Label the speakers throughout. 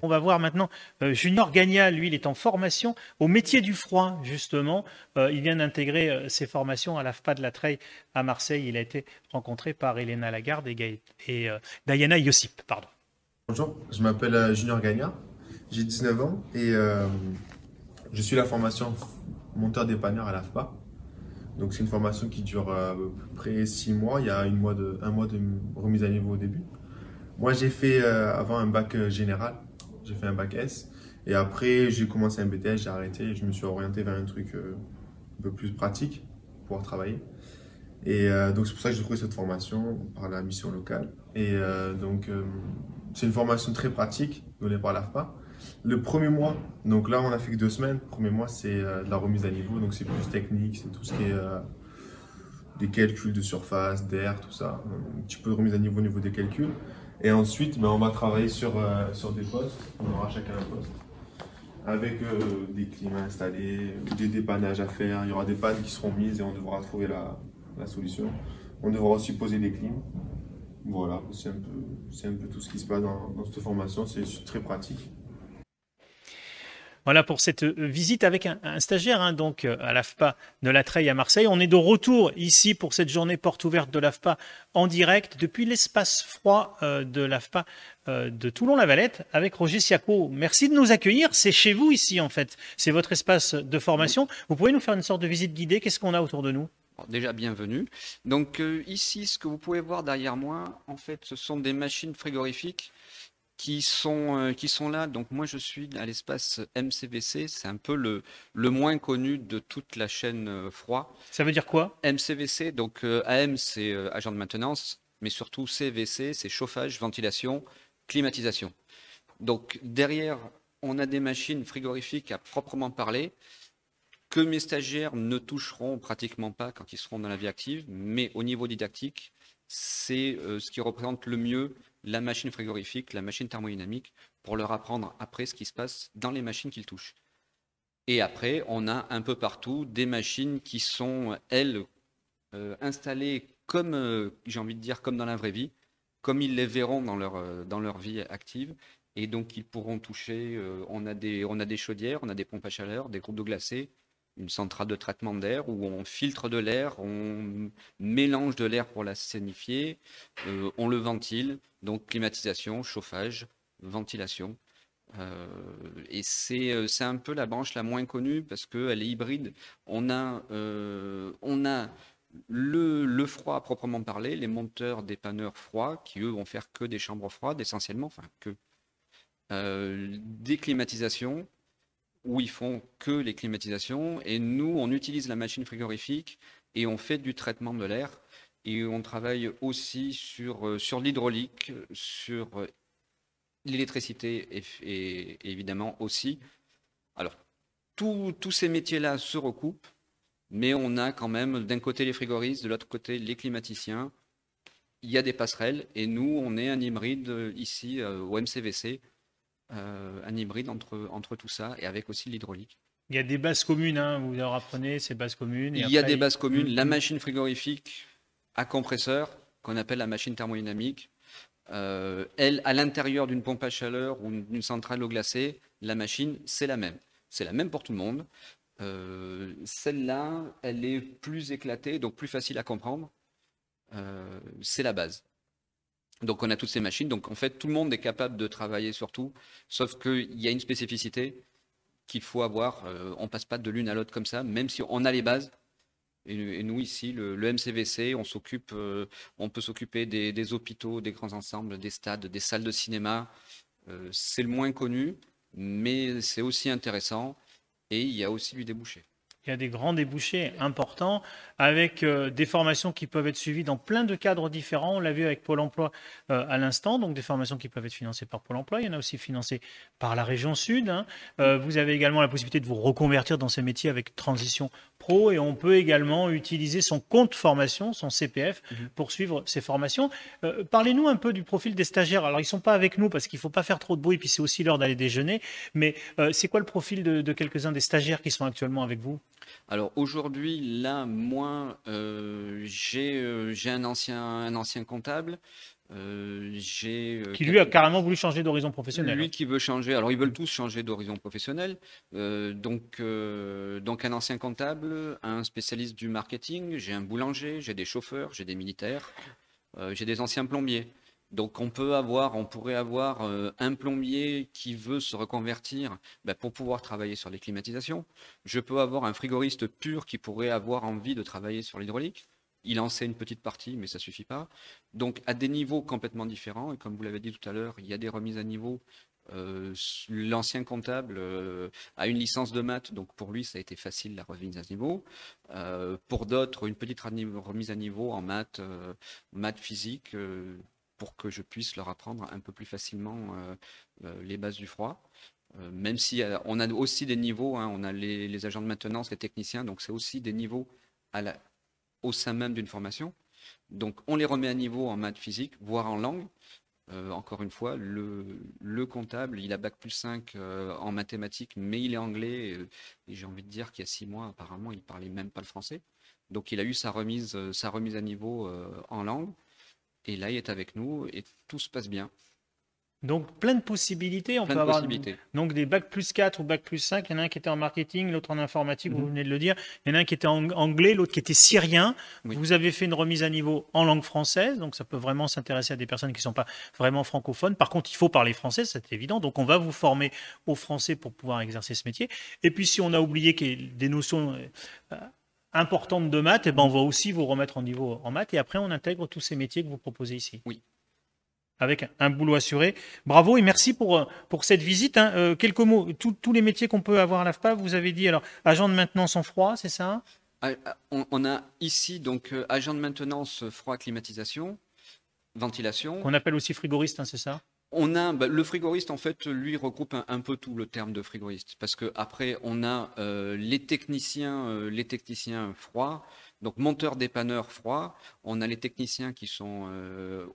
Speaker 1: On va voir maintenant Junior Gagna, lui, il est en formation au métier du froid, justement. Il vient d'intégrer ses formations à l'AFPA de la Treille à Marseille. Il a été rencontré par Elena Lagarde et Diana Yossip. Pardon.
Speaker 2: Bonjour, je m'appelle Junior Gagna, j'ai 19 ans et je suis la formation monteur dépanneur à l'AFPA. Donc c'est une formation qui dure à peu près 6 mois, il y a un mois de remise à niveau au début. Moi j'ai fait avant un bac général, j'ai fait un bac S et après j'ai commencé un BTS, j'ai arrêté et je me suis orienté vers un truc un peu plus pratique pour pouvoir travailler. Et donc c'est pour ça que j'ai trouvé cette formation par la mission locale. Et c'est une formation très pratique donnée par l'AFPA. Le premier mois, donc là on a fait que 2 semaines. Le premier mois c'est de la remise à niveau, donc c'est plus technique, c'est tout ce qui est des calculs de surface, d'air, tout ça. Un petit peu de remise à niveau au niveau des calculs. Et ensuite on va travailler sur des postes, on aura chacun un poste. Avec des climats installés, des dépannages à faire, il y aura des pannes qui seront mises et on devra trouver la solution. On devra aussi poser des clims. Voilà, c'est un peu tout ce qui se passe dans cette formation, c'est très pratique.
Speaker 1: Voilà pour cette visite avec un stagiaire donc à l'AFPA de la Treille à Marseille. On est de retour ici pour cette journée porte ouverte de l'AFPA en direct depuis l'espace froid de l'AFPA de Toulon-la-Valette avec Roger Siaco. Merci de nous accueillir. C'est chez vous ici en fait. C'est votre espace de formation. Vous pouvez nous faire une sorte de visite guidée. Qu'est-ce qu'on a autour de nous?
Speaker 3: Déjà, bienvenue. Donc ici, ce que vous pouvez voir derrière moi, en fait, ce sont des machines frigorifiques qui sont là. Donc moi, je suis à l'espace MCVC. C'est un peu le moins connu de toute la chaîne froid.
Speaker 1: Ça veut dire quoi?
Speaker 3: MCVC, donc AM, c'est agent de maintenance, mais surtout CVC, c'est chauffage, ventilation, climatisation. Donc derrière, on a des machines frigorifiques à proprement parler, que mes stagiaires ne toucheront pratiquement pas quand ils seront dans la vie active, mais au niveau didactique, c'est ce qui représente le mieux la machine frigorifique, la machine thermodynamique, pour leur apprendre après ce qui se passe dans les machines qu'ils touchent. Et après, on a un peu partout des machines qui sont, elles, installées comme, j'ai envie de dire, comme dans la vraie vie, comme ils les verront dans leur vie active. Et donc, ils pourront toucher, on a des chaudières, on a des pompes à chaleur, des groupes d'eau glacée, une centrale de traitement d'air où on filtre de l'air, on mélange de l'air pour l'assanifier, on le ventile, donc climatisation, chauffage, ventilation. Et c'est un peu la branche la moins connue parce qu'elle est hybride. On a le froid à proprement parler, les monteurs dépanneurs froids qui eux vont faire que des chambres froides essentiellement, enfin que des climatisations où ils font que les climatisations, et nous, on utilise la machine frigorifique et on fait du traitement de l'air, et on travaille aussi sur l'hydraulique, sur l'électricité, et évidemment aussi. Alors, tous ces métiers-là se recoupent, mais on a quand même d'un côté les frigoristes, de l'autre côté les climaticiens. Il y a des passerelles, et nous, on est un hybride ici au MCVC, un hybride entre tout ça et avec aussi l'hydraulique.
Speaker 1: Il y a des bases communes, vous leur apprenez ces bases communes.
Speaker 3: Il y a des bases communes. La machine frigorifique à compresseur, qu'on appelle la machine thermodynamique, elle, à l'intérieur d'une pompe à chaleur ou d'une centrale eau glacée, la machine, c'est la même. C'est la même pour tout le monde. Celle-là, elle est plus éclatée, donc plus facile à comprendre. C'est la base. Donc on a toutes ces machines, donc en fait tout le monde est capable de travailler sur tout, sauf qu'il y a une spécificité qu'il faut avoir, on passe pas de l'une à l'autre comme ça, même si on a les bases, et nous ici, le MCVC, on peut s'occuper des hôpitaux, des grands ensembles, des stades, des salles de cinéma, c'est le moins connu, mais c'est aussi intéressant, et il y a aussi du débouché.
Speaker 1: Il y a des grands débouchés importants avec des formations qui peuvent être suivies dans plein de cadres différents. On l'a vu avec Pôle emploi à l'instant, donc des formations qui peuvent être financées par Pôle emploi. Il y en a aussi financées par la région Sud. Vous avez également la possibilité de vous reconvertir dans ces métiers avec Transition Pro et on peut également utiliser son compte formation, son CPF, pour suivre ces formations. Parlez-nous un peu du profil des stagiaires. Alors, ils ne sont pas avec nous parce qu'il ne faut pas faire trop de bruit, puis c'est aussi l'heure d'aller déjeuner. Mais c'est quoi le profil de quelques-uns des stagiaires qui sont actuellement avec vous?
Speaker 3: Alors aujourd'hui, là, moi, j'ai un ancien comptable,
Speaker 1: Qui lui a carrément voulu changer d'horizon professionnel.
Speaker 3: Lui qui veut changer, alors ils veulent tous changer d'horizon professionnel. Donc un ancien comptable, un spécialiste du marketing, j'ai un boulanger, j'ai des chauffeurs, j'ai des militaires, j'ai des anciens plombiers. Donc on pourrait avoir un plombier qui veut se reconvertir pour pouvoir travailler sur les climatisations. Je peux avoir un frigoriste pur qui pourrait avoir envie de travailler sur l'hydraulique. Il en sait une petite partie, mais ça ne suffit pas. Donc, à des niveaux complètement différents, et comme vous l'avez dit tout à l'heure, il y a des remises à niveau. L'ancien comptable a une licence de maths, donc pour lui, ça a été facile la remise à niveau. Pour d'autres, une petite remise à niveau en maths, maths physique, pour que je puisse leur apprendre un peu plus facilement les bases du froid. Même si on a aussi des niveaux, hein, on a les agents de maintenance, les techniciens, donc c'est aussi des niveaux au sein même d'une formation. Donc, on les remet à niveau en maths physique, voire en langue. Encore une fois, le comptable, il a bac+5 en mathématiques, mais il est anglais. Et j'ai envie de dire qu'il y a 6 mois, apparemment, il ne parlait même pas le français. Donc, il a eu sa remise à niveau en langue. Et là, il est avec nous et tout se passe bien.
Speaker 1: Donc, plein de possibilités. On peut avoir donc des bac+4 ou bac+5. Il y en a un qui était en marketing, l'autre en informatique, vous venez de le dire. Il y en a un qui était en anglais, l'autre qui était syrien. Oui. Vous avez fait une remise à niveau en langue française, donc ça peut vraiment s'intéresser à des personnes qui ne sont pas vraiment francophones. Par contre, il faut parler français, c'est évident. Donc, on va vous former au français pour pouvoir exercer ce métier. Et puis, si on a oublié qu'il y a des notions importantes de maths, on va aussi vous remettre en niveau en maths. Et après, on intègre tous ces métiers que vous proposez ici.
Speaker 3: Oui.
Speaker 1: Avec un boulot assuré. Bravo et merci pour cette visite. Hein. Quelques mots, tous les métiers qu'on peut avoir à l'AFPA, vous avez dit, alors, agent de maintenance en froid, c'est ça?
Speaker 3: On a ici, donc, agent de maintenance froid, climatisation, ventilation.
Speaker 1: Qu'on appelle aussi frigoriste, hein, c'est ça?
Speaker 3: On a, le frigoriste, en fait, lui regroupe un peu tout le terme de frigoriste. Parce qu'après, on a les techniciens froids. Donc, monteurs dépanneurs froids, on a les techniciens qui sont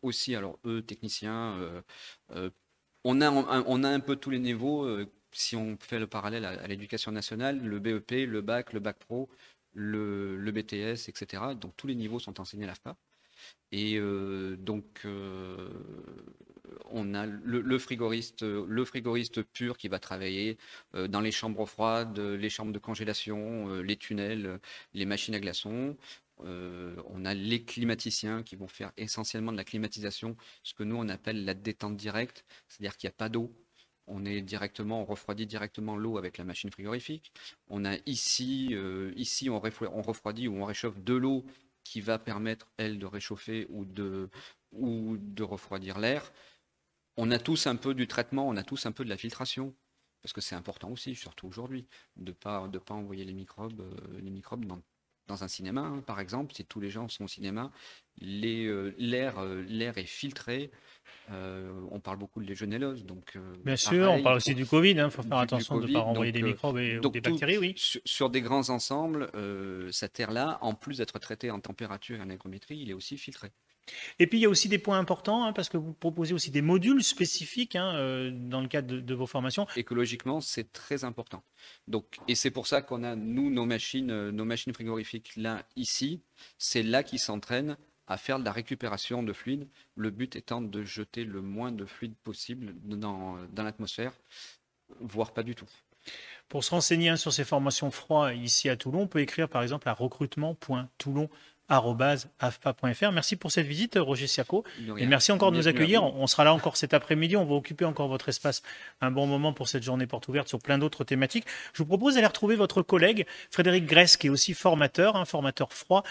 Speaker 3: aussi, alors eux, techniciens, on a un peu tous les niveaux, si on fait le parallèle à l'éducation nationale, le BEP, le bac pro, le BTS, etc. Donc, tous les niveaux sont enseignés à l'AFPA. Et on a le frigoriste pur qui va travailler dans les chambres froides, les chambres de congélation, les tunnels, les machines à glaçons. On a les climaticiens qui vont faire essentiellement de la climatisation, ce que nous on appelle la détente directe, c'est-à-dire qu'il n'y a pas d'eau. On refroidit directement l'eau avec la machine frigorifique. On a ici on refroidit ou on réchauffe de l'eau qui va permettre, elle, de réchauffer ou de refroidir l'air. On a tous un peu du traitement, on a tous un peu de la filtration, parce que c'est important aussi, surtout aujourd'hui, de pas envoyer les microbes dans un cinéma, hein, par exemple. Si tous les gens sont au cinéma, l'air est filtré. On parle beaucoup de légionellose. Donc,
Speaker 1: bien sûr, pareil, on parle aussi du Covid. Il faut faire attention de ne pas renvoyer des microbes et des bactéries. Oui.
Speaker 3: Sur des grands ensembles, cet air-là, en plus d'être traité en température et en hygrométrie, il est aussi filtré.
Speaker 1: Et puis, il y a aussi des points importants, hein, parce que vous proposez aussi des modules spécifiques dans le cadre de vos formations.
Speaker 3: Écologiquement, c'est très important. Donc, et c'est pour ça qu'on a, nous, nos machines frigorifiques là, ici. C'est là qu'ils s'entraînent à faire de la récupération de fluide. Le but étant de jeter le moins de fluide possible dans l'atmosphère, voire pas du tout.
Speaker 1: Pour se renseigner sur ces formations froid ici à Toulon, on peut écrire par exemple à recrutement.toulon@afpa.fr. Merci pour cette visite, Roger Siaco. Et merci encore de nous accueillir. On sera là encore cet après-midi. On va occuper encore votre espace un bon moment pour cette journée porte ouverte sur plein d'autres thématiques. Je vous propose d'aller retrouver votre collègue Frédéric Gress, qui est aussi formateur, formateur froid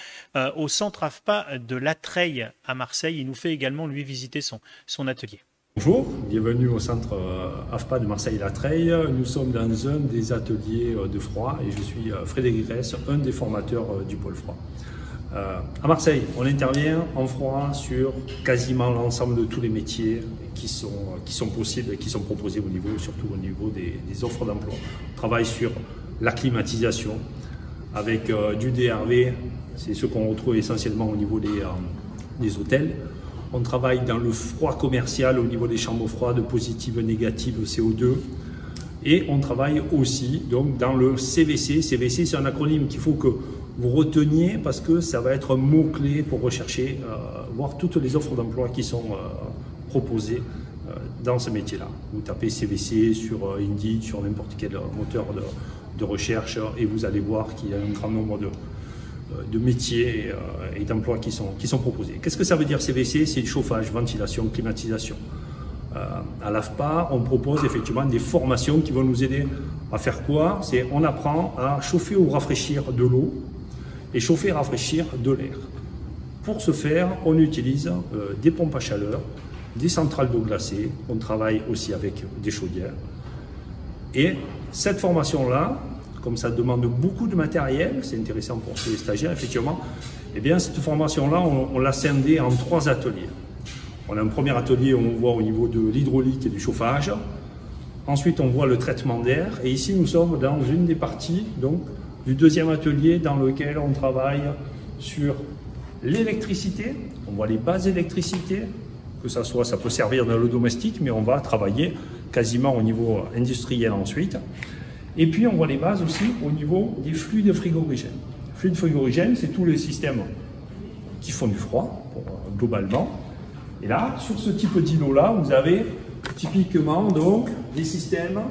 Speaker 1: au centre AFPA de La Treille à Marseille. Il nous fait également, lui, visiter son atelier.
Speaker 4: Bonjour, bienvenue au centre AFPA de Marseille-La Treille. Nous sommes dans un des ateliers de froid et je suis Frédéric Gress, un des formateurs du pôle froid. À Marseille, on intervient en froid sur quasiment l'ensemble de tous les métiers qui sont possibles et qui sont proposés surtout au niveau des offres d'emploi. On travaille sur la climatisation avec du DRV, c'est ce qu'on retrouve essentiellement au niveau des hôtels. On travaille dans le froid commercial au niveau des chambres froides positives, négatives, CO2. Et on travaille aussi donc, dans le CVC. CVC, c'est un acronyme qu'il faut que vous reteniez parce que ça va être un mot-clé pour rechercher, voir toutes les offres d'emploi qui sont proposées dans ce métier-là. Vous tapez CVC sur Indeed, sur n'importe quel moteur de recherche et vous allez voir qu'il y a un grand nombre de métiers et d'emplois qui sont proposés. Qu'est-ce que ça veut dire CVC? C'est le chauffage, ventilation, climatisation. À l'AFPA, on propose effectivement des formations qui vont nous aider à faire quoi? C'est on apprend à chauffer ou rafraîchir de l'eau et chauffer et rafraîchir de l'air. Pour ce faire, on utilise des pompes à chaleur, des centrales d'eau glacée, on travaille aussi avec des chaudières. Et cette formation-là, comme ça demande beaucoup de matériel, c'est intéressant pour les stagiaires, effectivement, eh bien cette formation-là, on l'a scindée en 3 ateliers. On a un premier atelier où on voit au niveau de l'hydraulique et du chauffage. Ensuite, on voit le traitement d'air. Et ici, nous sommes dans une des parties donc, du deuxième atelier dans lequel on travaille sur l'électricité. On voit les bases d'électricité, que ça soit, ça peut servir dans le domestique, mais on va travailler quasiment au niveau industriel ensuite. Et puis, on voit les bases aussi au niveau des fluides frigorigènes. Fluides frigorigènes, c'est tous les systèmes qui font du froid, globalement. Et là, sur ce type d'îlot-là, vous avez typiquement donc des systèmes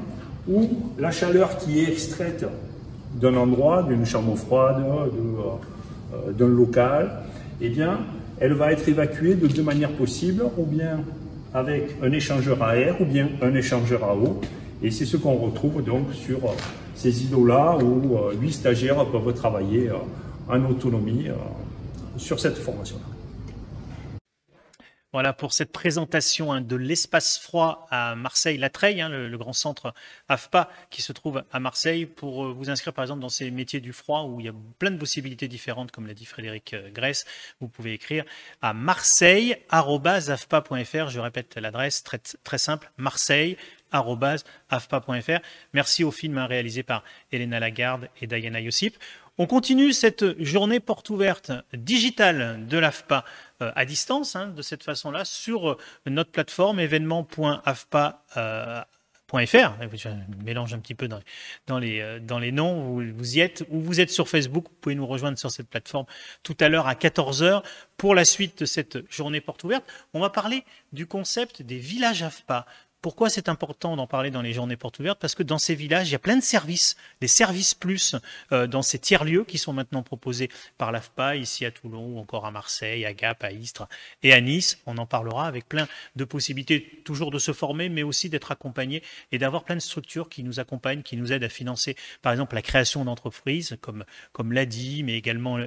Speaker 4: où la chaleur qui est extraite d'un endroit, d'une chambre froide, d'un local, eh bien, elle va être évacuée de 2 manières possibles, ou bien avec un échangeur à air, ou bien un échangeur à eau. Et c'est ce qu'on retrouve donc sur ces îlots-là où 8 stagiaires peuvent travailler en autonomie sur cette formation-là.
Speaker 1: Voilà pour cette présentation de l'espace froid à Marseille-Latreille, le grand centre AFPA qui se trouve à Marseille. Pour vous inscrire par exemple dans ces métiers du froid où il y a plein de possibilités différentes, comme l'a dit Frédéric Grèce, vous pouvez écrire à marseille@afpa.fr. Je répète l'adresse très, très simple, marseille@afpa.fr. Merci au film réalisé par Elena Lagarde et Diana Yossip. On continue cette journée porte ouverte digitale de l'AFPA à distance, de cette façon-là, sur notre plateforme événement.afpa.fr. Je mélange un petit peu dans les noms, vous y êtes, ou vous êtes sur Facebook, vous pouvez nous rejoindre sur cette plateforme tout à l'heure à 14 h pour la suite de cette journée porte ouverte. On va parler du concept des villages AFPA. Pourquoi c'est important d'en parler dans les journées portes ouvertes? Parce que dans ces villages, il y a plein de services, des services plus dans ces tiers-lieux qui sont maintenant proposés par l'AFPA, ici à Toulon ou encore à Marseille, à Gap, à Istres et à Nice. On en parlera avec plein de possibilités toujours de se former, mais aussi d'être accompagné et d'avoir plein de structures qui nous accompagnent, qui nous aident à financer, par exemple, la création d'entreprises, comme l'ADI, mais également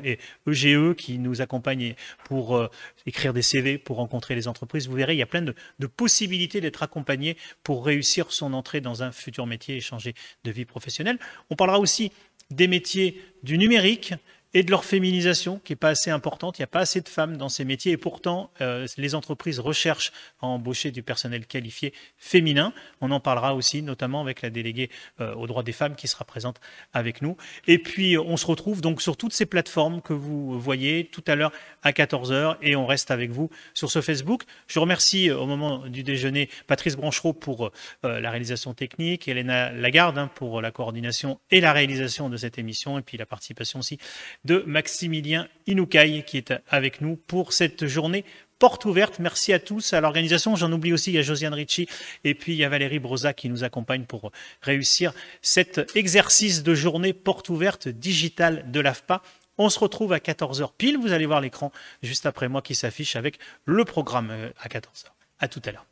Speaker 1: EGE qui nous accompagne pour écrire des CV, pour rencontrer les entreprises. Vous verrez, il y a plein de possibilités d'être accompagné pour réussir son entrée dans un futur métier et changer de vie professionnelle. On parlera aussi des métiers du numérique et de leur féminisation qui n'est pas assez importante. Il n'y a pas assez de femmes dans ces métiers et pourtant les entreprises recherchent à embaucher du personnel qualifié féminin. On en parlera aussi notamment avec la déléguée aux droits des femmes qui sera présente avec nous. Et puis on se retrouve donc sur toutes ces plateformes que vous voyez tout à l'heure à 14 h et on reste avec vous sur ce Facebook. Je remercie au moment du déjeuner Patrice Branchereau pour la réalisation technique, Elena Lagarde pour la coordination et la réalisation de cette émission et puis la participation aussi de Maximilien Inoucaille qui est avec nous pour cette journée porte ouverte. Merci à tous, à l'organisation. J'en oublie aussi, il y a Josiane Ricci et puis il y a Valérie Broza qui nous accompagne pour réussir cet exercice de journée porte ouverte digitale de l'AFPA. On se retrouve à 14 h pile. Vous allez voir l'écran juste après moi qui s'affiche avec le programme à 14 h. À tout à l'heure.